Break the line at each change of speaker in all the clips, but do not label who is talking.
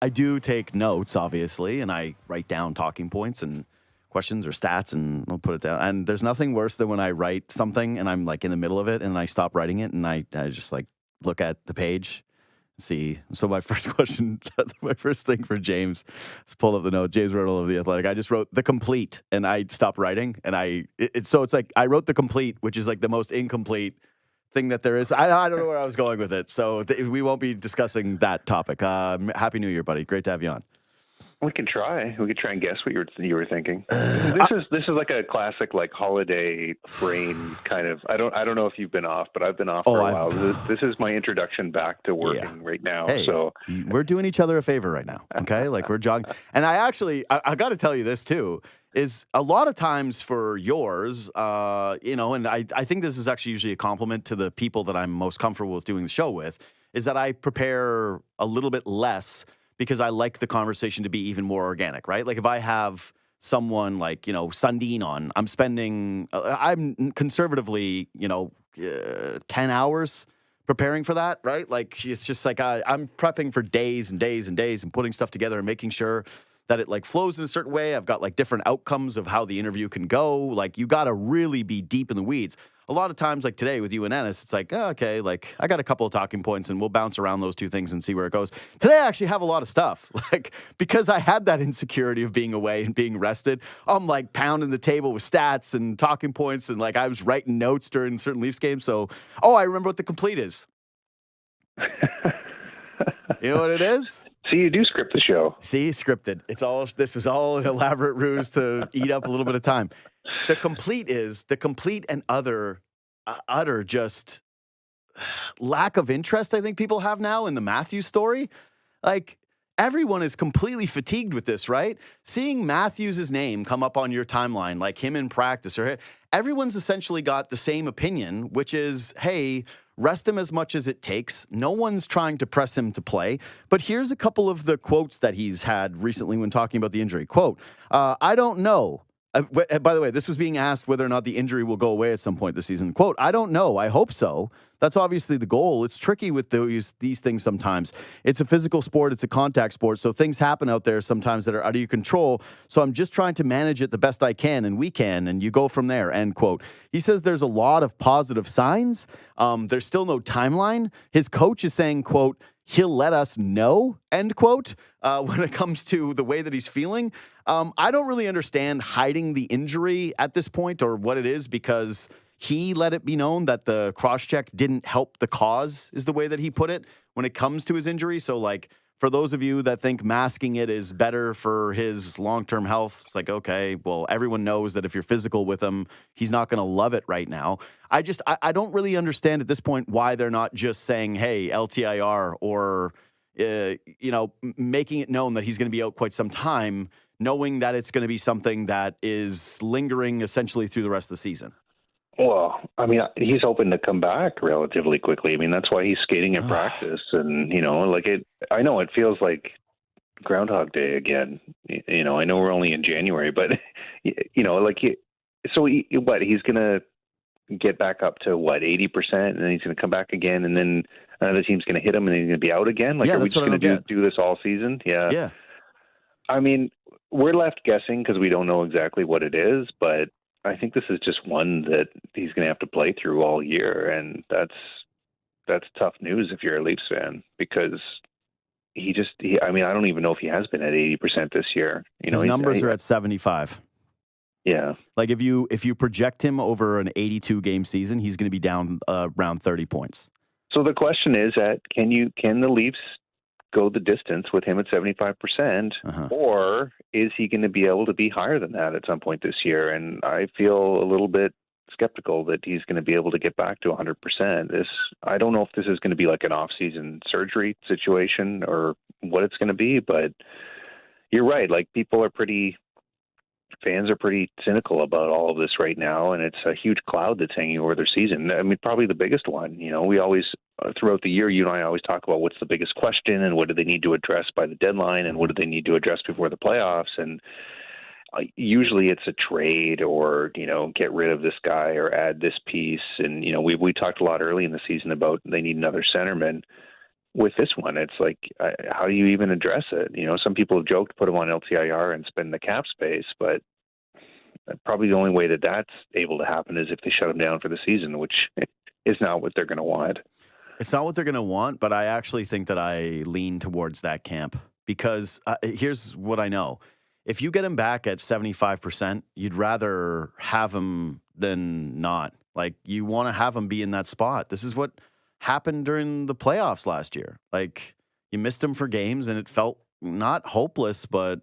I do take notes, obviously, and I write down talking points and questions or stats, and I'll put it down. And there's nothing worse than when I write something and I'm like in the middle of it and I stop writing it and I just like look at the page, see. So my first question, my first thing for James, let's pull up the note. James Riddle of The Athletic. I just wrote the complete and I stopped writing. And so it's like I wrote the complete, which is like the most incomplete thing that there is. I don't know where I was going with it. So we won't be discussing that topic. Happy New Year, buddy. Great to have you on.
We could try. We could try and guess what you were thinking. This is like a classic like holiday brain kind of. I don't know if you've been off, but I've been off for a while. This is my introduction back to working right now.
Hey,
so
we're doing each other a favor right now. Okay, like we're jogging. And I got to tell you this too. Is a lot of times for yours, and I think this is actually usually a compliment to the people that I'm most comfortable with doing the show with, is that I prepare a little bit less because I like the conversation to be even more organic, right? Like if I have someone like, Sundin on, I'm conservatively, 10 hours preparing for that, right? Like it's just like I'm prepping for days and days and days and putting stuff together and making sure that it like flows in a certain way. I've got like different outcomes of how the interview can go. Like you got to really be deep in the weeds. A lot of times, like today with you and Ennis, it's like, oh, okay, like I got a couple of talking points and we'll bounce around those two things and see where it goes. Today, I actually have a lot of stuff, like because I had that insecurity of being away and being rested. I'm like pounding the table with stats and talking points, and like I was writing notes during certain Leafs games. So, I remember what the complete is. You know what it is?
See, you do script the show.
See, scripted. This was all an elaborate ruse to eat up a little bit of time. The complete and utter just lack of interest I think people have now in the Matthews story. Like everyone is completely fatigued with this, right? Seeing Matthews' name come up on your timeline, like him in practice, or everyone's essentially got the same opinion, which is, hey, rest him as much as it takes. No one's trying to press him to play. But here's a couple of the quotes that he's had recently when talking about the injury. Quote, I don't know. By the way, this was being asked whether or not the injury will go away at some point this season. Quote, I don't know. I hope so. That's obviously the goal. It's tricky with these things sometimes. It's a physical sport. It's a contact sport. So things happen out there sometimes that are out of your control. So I'm just trying to manage it the best I can, and we can, and you go from there, end quote. He says there's a lot of positive signs. There's still no timeline. His coach is saying, quote, he'll let us know, end quote, when it comes to the way that he's feeling. I don't really understand hiding the injury at this point or what it is, because he let it be known that the cross-check didn't help the cause, is the way that he put it, when it comes to his injury. So, like, for those of you that think masking it is better for his long-term health, it's like, okay, well, everyone knows that if you're physical with him, he's not going to love it right now. I don't really understand at this point why they're not just saying, hey, LTIR, or, making it known that he's going to be out quite some time, knowing that it's going to be something that is lingering essentially through the rest of the season.
Well, I mean, he's hoping to come back relatively quickly. I mean, that's why he's skating in practice. And, I know it feels like Groundhog Day again. I know we're only in January, but, he's going to get back up to 80%, and then he's going to come back again, and then another team's going to hit him, and then he's going to be out again? Like, are we just going to do this all season? Yeah.
Yeah.
I mean, we're left guessing because we don't know exactly what it is, but I think this is just one that he's going to have to play through all year, and that's tough news if you're a Leafs fan, because I don't even know if he has been at 80% this year.
His numbers are at 75.
Yeah.
Like if you project him over an 82 game season, he's going to be down around 30 points.
So the question is can the Leafs go the distance with him at 75%, or is he going to be able to be higher than that at some point this year? And I feel a little bit skeptical that he's going to be able to get back to 100%. I don't know if this is going to be like an off-season surgery situation or what it's going to be, but you're right. Like, fans are pretty cynical about all of this right now, and it's a huge cloud that's hanging over their season. I mean, probably the biggest one. We always, throughout the year, you and I always talk about what's the biggest question and what do they need to address by the deadline and what do they need to address before the playoffs. And usually it's a trade or, get rid of this guy or add this piece. And, we talked a lot early in the season about they need another centerman. with this one, it's like, how do you even address it? Some people have joked, put him on LTIR and spend the cap space, but probably the only way that that's able to happen is if they shut him down for the season, which is not what they're going to want.
It's not what they're going to want, but I actually think that I lean towards that camp because here's what I know. If you get him back at 75%, you'd rather have him than not. Like, you want to have him be in that spot. This is what happened during the playoffs last year. Like, you missed him for games, and it felt not hopeless, but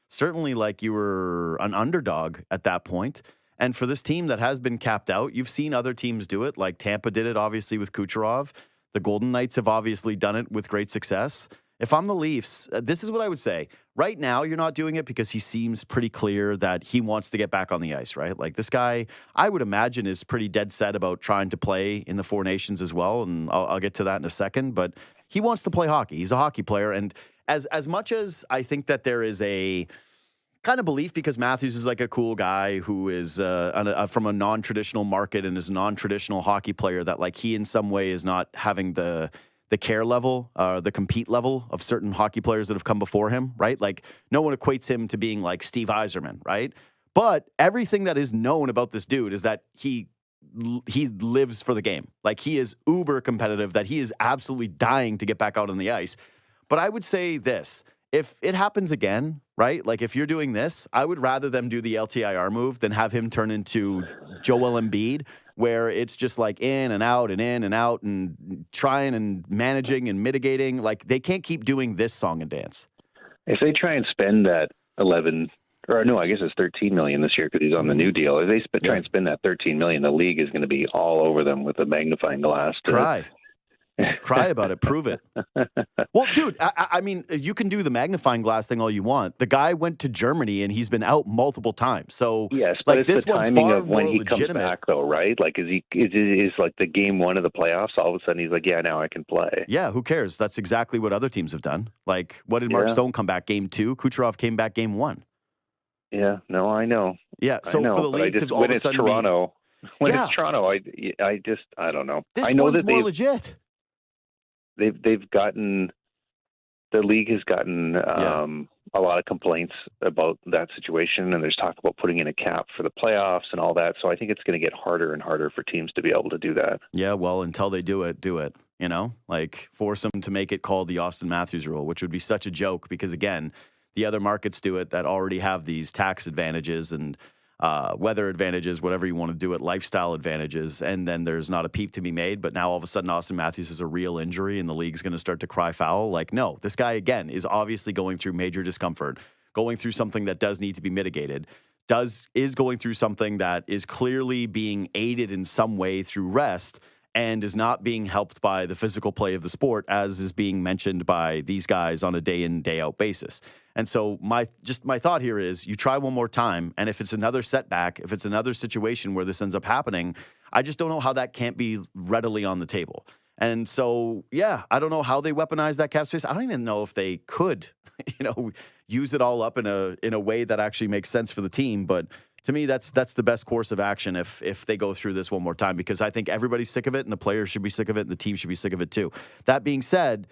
certainly like you were an underdog at that point. And for this team that has been capped out, you've seen other teams do it. Like Tampa did it, obviously, with Kucherov. The Golden Knights have obviously done it with great success. If I'm the Leafs, this is what I would say. Right now, you're not doing it because he seems pretty clear that he wants to get back on the ice, right? Like, this guy, I would imagine, is pretty dead set about trying to play in the Four Nations as well, and I'll get to that in a second. But he wants to play hockey. He's a hockey player, and as much as I think that there is a kind of belief because Matthews is like a cool guy who is from a non-traditional market and is a non-traditional hockey player, that like he in some way is not having the care level, the compete level of certain hockey players that have come before him, right? Like, no one equates him to being like Steve Yzerman, right? But everything that is known about this dude is that he lives for the game. Like, he is uber competitive, that he is absolutely dying to get back out on the ice. But I would say this, if it happens again, right? Like, if you're doing this, I would rather them do the LTIR move than have him turn into Joel Embiid, where it's just like in and out and in and out and trying and managing and mitigating. Like, they can't keep doing this song and dance.
If they try and spend that 11, or no, I guess it's 13 million this year because he's on the new deal. If they try and spend that 13 million, the league is going to be all over them with a magnifying glass.
Cry about it. Prove it. Well, dude, I mean, you can do the magnifying glass thing all you want. The guy went to Germany and he's been out multiple times. So
yes, but
like,
it's
this
the
one's
timing
far
of
more
when he
legitimate.
comes back, though, right? Like, is like the game one of the playoffs? All of a sudden, he's like, yeah, now I can play.
Yeah, who cares? That's exactly what other teams have done. Like, what did Mark Stone come back game 2? Kucherov came back game 1.
Yeah, no, I know.
Yeah, so for the league to all of a sudden
Toronto, it's Toronto, I don't know.
This
I know
one's
that
more legit.
They've gotten, the league has gotten a lot of complaints about that situation, and there's talk about putting in a cap for the playoffs and all that. So I think it's going to get harder and harder for teams to be able to do that.
Yeah, well, until they do it. You know, like, force them to make it called the Austin Matthews rule, which would be such a joke because, again, the other markets do it that already have these tax advantages and weather advantages, whatever you want to do it, lifestyle advantages, and then there's not a peep to be made. But now all of a sudden Austin Matthews is a real injury and the league's going to start to cry foul. Like, no, this guy, again, is obviously going through major discomfort, going through something that does need to be mitigated, is going through something that is clearly being aided in some way through rest and is not being helped by the physical play of the sport, as is being mentioned by these guys on a day in, day out basis. And so my thought here is you try one more time, and if it's another setback, if it's another situation where this ends up happening, I just don't know how that can't be readily on the table. And so, yeah, I don't know how they weaponize that cap space. I don't even know if they could, use it all up in a way that actually makes sense for the team. But to me, that's the best course of action if they go through this one more time, because I think everybody's sick of it and the players should be sick of it and the team should be sick of it too. That being said,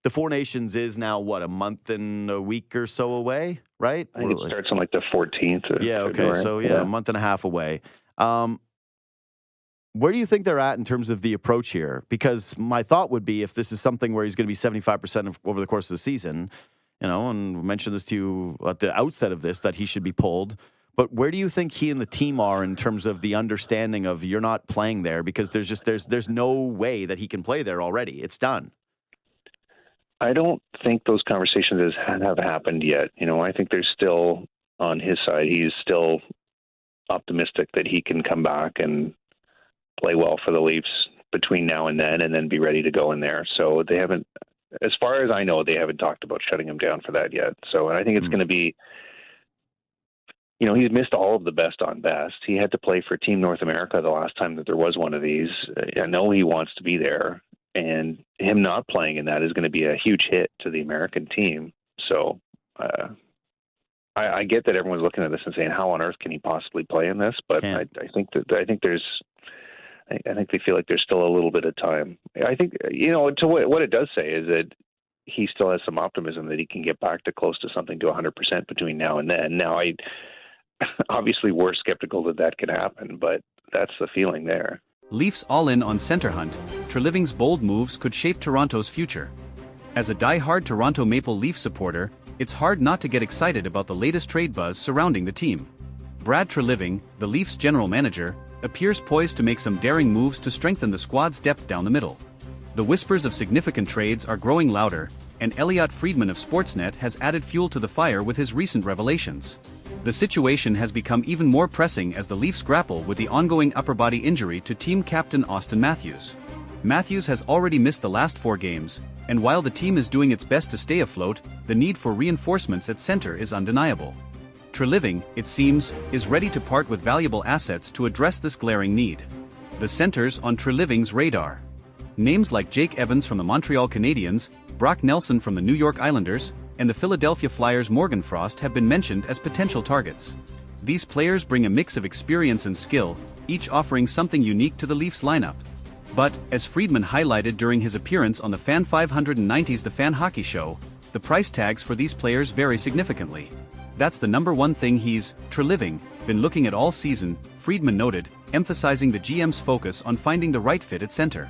the Four Nations is now, a month and a week or so away, right?
I think it starts on like the 14th.
Yeah, okay. February. So, a month and a half away. Where do you think they're at in terms of the approach here? Because my thought would be, if this is something where he's going to be 75% over the course of the season, and we mentioned this to you at the outset of this, that he should be pulled. But where do you think he and the team are in terms of the understanding of you're not playing there? Because there's no way that he can play there already. It's done.
I don't think those conversations have happened yet. I think there's still, on his side, he's still optimistic that he can come back and play well for the Leafs between now and then be ready to go in there. So they haven't, as far as I know, they haven't talked about shutting him down for that yet. So I think it's going to be, he's missed all of the best on best. He had to play for Team North America the last time that there was one of these. I know he wants to be there, and him not playing in that is going to be a huge hit to the American team. So I get that everyone's looking at this and saying, how on earth can he possibly play in this? But I think there's I think they feel like there's still a little bit of time. I think, to what it does say is that he still has some optimism that he can get back to close to something to 100% between now and then. Now, obviously we're skeptical that could happen, but that's the feeling there.
Leafs all in on center hunt. Treliving's bold moves could shape Toronto's future. As a die-hard Toronto Maple Leaf supporter, it's hard not to get excited about the latest trade buzz surrounding the team. Brad Treliving, the Leafs general manager, appears poised to make some daring moves to strengthen the squad's depth down the middle. The whispers of significant trades are growing louder, and Elliotte Friedman of Sportsnet has added fuel to the fire with his recent revelations. The situation has become even more pressing as the Leafs grapple with the ongoing upper body injury to team captain Auston Matthews. Matthews has already missed the last 4 games, and while the team is doing its best to stay afloat, the need for reinforcements at center is undeniable. Treliving, it seems, is ready to part with valuable assets to address this glaring need. The centers on Treliving's radar. Names like Jake Evans from the Montreal Canadiens, Brock Nelson from the New York Islanders, and the Philadelphia Flyers' Morgan Frost have been mentioned as potential targets. These players bring a mix of experience and skill, each offering something unique to the Leafs lineup. But, as Friedman highlighted during his appearance on the Fan 590's The Fan Hockey Show, the price tags for these players vary significantly. That's the number one thing he's, Treliving, been looking at all season, Friedman noted, emphasizing the GM's focus on finding the right fit at center.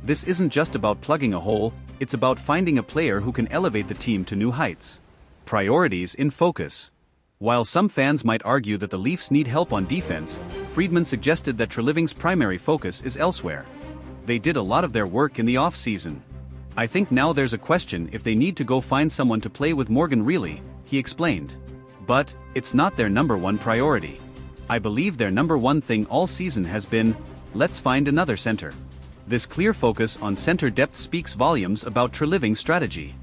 This isn't just about plugging a hole, it's about finding a player who can elevate the team to new heights. Priorities in focus. While some fans might argue that the Leafs need help on defense, Friedman suggested that Treliving's primary focus is elsewhere. They did a lot of their work in the off-season. I think now there's a question if they need to go find someone to play with Morgan Rielly, he explained. But, it's not their number one priority. I believe their number one thing all season has been, let's find another center. This clear focus on center depth speaks volumes about Treliving's strategy.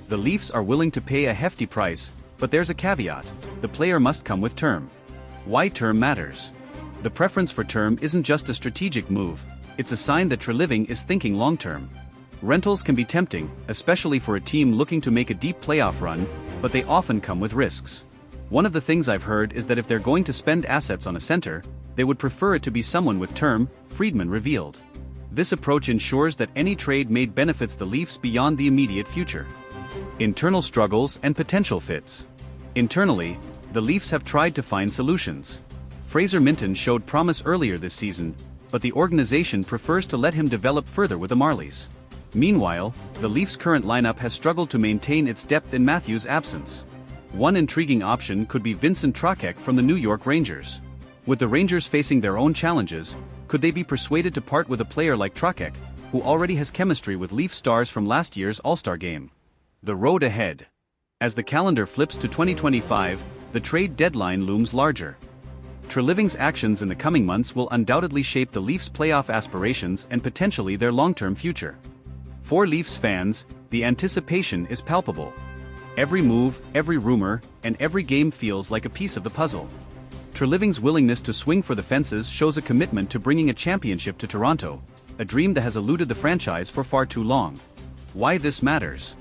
The Leafs are willing to pay a hefty price, but there's a caveat: the player must come with term. Why term matters? The preference for term isn't just a strategic move, it's a sign that Treliving is thinking long-term. Rentals can be tempting, especially for a team looking to make a deep playoff run, but they often come with risks. One of the things I've heard is that if they're going to spend assets on a center, they would prefer it to be someone with term, Friedman revealed. This approach ensures that any trade made benefits the Leafs beyond the immediate future. Internal struggles and potential fits. Internally, the Leafs have tried to find solutions. Fraser Minton showed promise earlier this season, but the organization prefers to let him develop further with the Marlies. Meanwhile, the Leafs' current lineup has struggled to maintain its depth in Matthews' absence. One intriguing option could be Vincent Trocheck from the New York Rangers. With the Rangers facing their own challenges, could they be persuaded to part with a player like Trocheck, who already has chemistry with Leaf stars from last year's All-Star game? The road ahead. As the calendar flips to 2025, the trade deadline looms larger. Treliving's actions in the coming months will undoubtedly shape the Leafs' playoff aspirations and potentially their long-term future. For Leafs fans, the anticipation is palpable. Every move, every rumor, and every game feels like a piece of the puzzle. Treliving's willingness to swing for the fences shows a commitment to bringing a championship to Toronto, a dream that has eluded the franchise for far too long. Why this matters?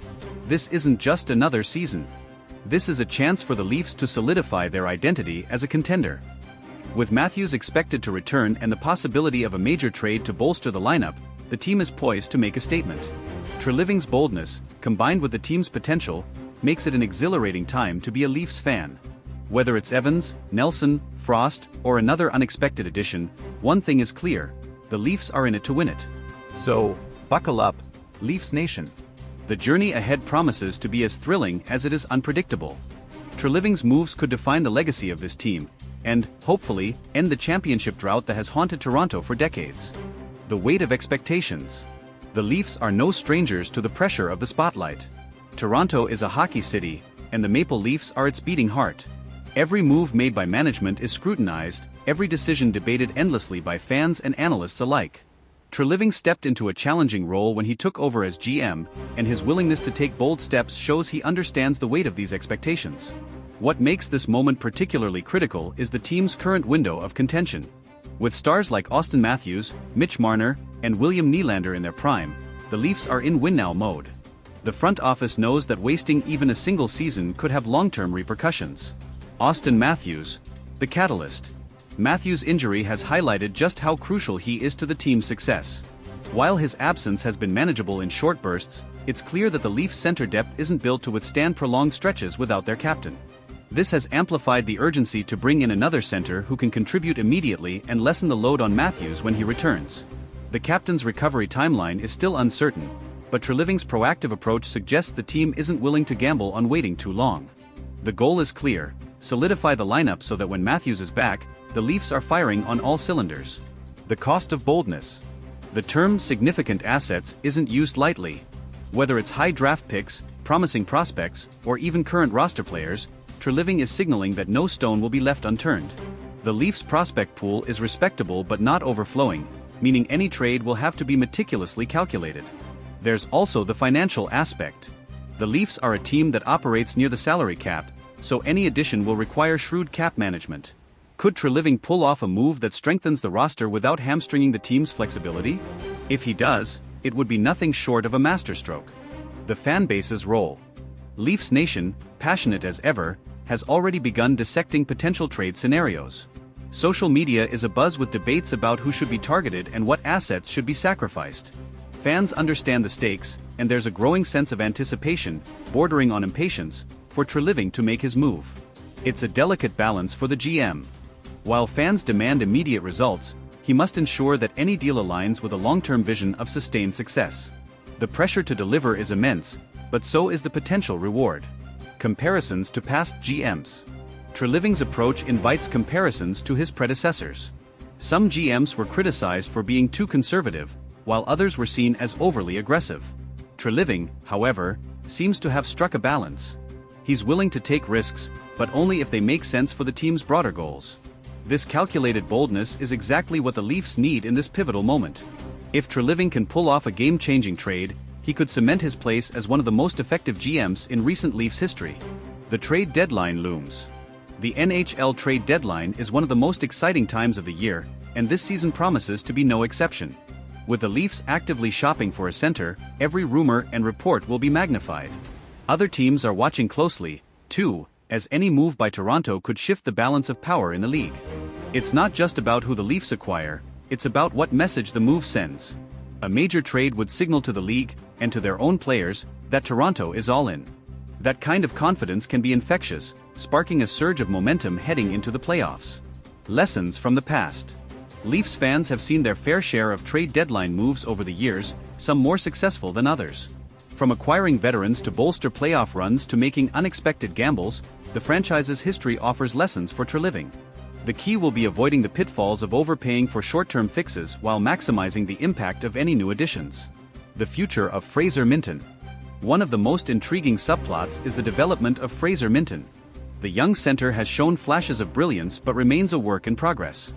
This isn't just another season. This is a chance for the Leafs to solidify their identity as a contender. With Matthews expected to return and the possibility of a major trade to bolster the lineup, the team is poised to make a statement. Treliving's boldness, combined with the team's potential, makes it an exhilarating time to be a Leafs fan. Whether it's Evans, Nelson, Frost, or another unexpected addition, one thing is clear: the Leafs are in it to win it.
So, buckle up, Leafs Nation.
The journey ahead promises to be as thrilling as it is unpredictable. Treliving's moves could define the legacy of this team, and, hopefully, end the championship drought that has haunted Toronto for decades. The weight of expectations. The Leafs are no strangers to the pressure of the spotlight. Toronto is a hockey city, and the Maple Leafs are its beating heart. Every move made by management is scrutinized, every decision debated endlessly by fans and analysts alike. Treliving stepped into a challenging role when he took over as GM, and his willingness to take bold steps shows he understands the weight of these expectations. What makes this moment particularly critical is the team's current window of contention. With stars like Auston Matthews, Mitch Marner, and William Nylander in their prime, the Leafs are in win-now mode. The front office knows that wasting even a single season could have long-term repercussions. Auston Matthews, the catalyst. Matthews' injury has highlighted just how crucial he is to the team's success. While his absence has been manageable in short bursts, it's clear that the Leafs' center depth isn't built to withstand prolonged stretches without their captain. This has amplified the urgency to bring in another center who can contribute immediately and lessen the load on Matthews when he returns. The captain's recovery timeline is still uncertain, but Treliving's proactive approach suggests the team isn't willing to gamble on waiting too long. The goal is clear: solidify the lineup so that when Matthews is back, the Leafs are firing on all cylinders. The cost of boldness. The term significant assets isn't used lightly. Whether it's high draft picks, promising prospects, or even current roster players, Treliving is signaling that no stone will be left unturned. The Leafs' prospect pool is respectable but not overflowing, meaning any trade will have to be meticulously calculated. There's also the financial aspect. The Leafs are a team that operates near the salary cap, so any addition will require shrewd cap management. Could Treliving pull off a move that strengthens the roster without hamstringing the team's flexibility? If he does, it would be nothing short of a masterstroke. The fan base's role. Leafs Nation, passionate as ever, has already begun dissecting potential trade scenarios. Social media is abuzz with debates about who should be targeted and what assets should be sacrificed. Fans understand the stakes, and there's a growing sense of anticipation, bordering on impatience, for Treliving to make his move. It's a delicate balance for the GM. While fans demand immediate results, he must ensure that any deal aligns with a long-term vision of sustained success. The pressure to deliver is immense, but so is the potential reward. Comparisons to past GMs. Treliving's approach invites comparisons to his predecessors. Some GMs were criticized for being too conservative, while others were seen as overly aggressive. Treliving, however, seems to have struck a balance. He's willing to take risks, but only if they make sense for the team's broader goals. This calculated boldness is exactly what the Leafs need in this pivotal moment. If Treliving can pull off a game-changing trade, he could cement his place as one of the most effective GMs in recent Leafs history. The trade deadline looms. The NHL trade deadline is one of the most exciting times of the year, and this season promises to be no exception. With the Leafs actively shopping for a center, every rumor and report will be magnified. Other teams are watching closely, too, as any move by Toronto could shift the balance of power in the league. It's not just about who the Leafs acquire, it's about what message the move sends. A major trade would signal to the league, and to their own players, that Toronto is all in. That kind of confidence can be infectious, sparking a surge of momentum heading into the playoffs. Lessons from the past. Leafs fans have seen their fair share of trade deadline moves over the years, some more successful than others. From acquiring veterans to bolster playoff runs to making unexpected gambles, the franchise's history offers lessons for Treliving. The key will be avoiding the pitfalls of overpaying for short-term fixes while maximizing the impact of any new additions. The future of Fraser Minten. One of the most intriguing subplots is the development of Fraser Minten. The young center has shown flashes of brilliance but remains a work in progress.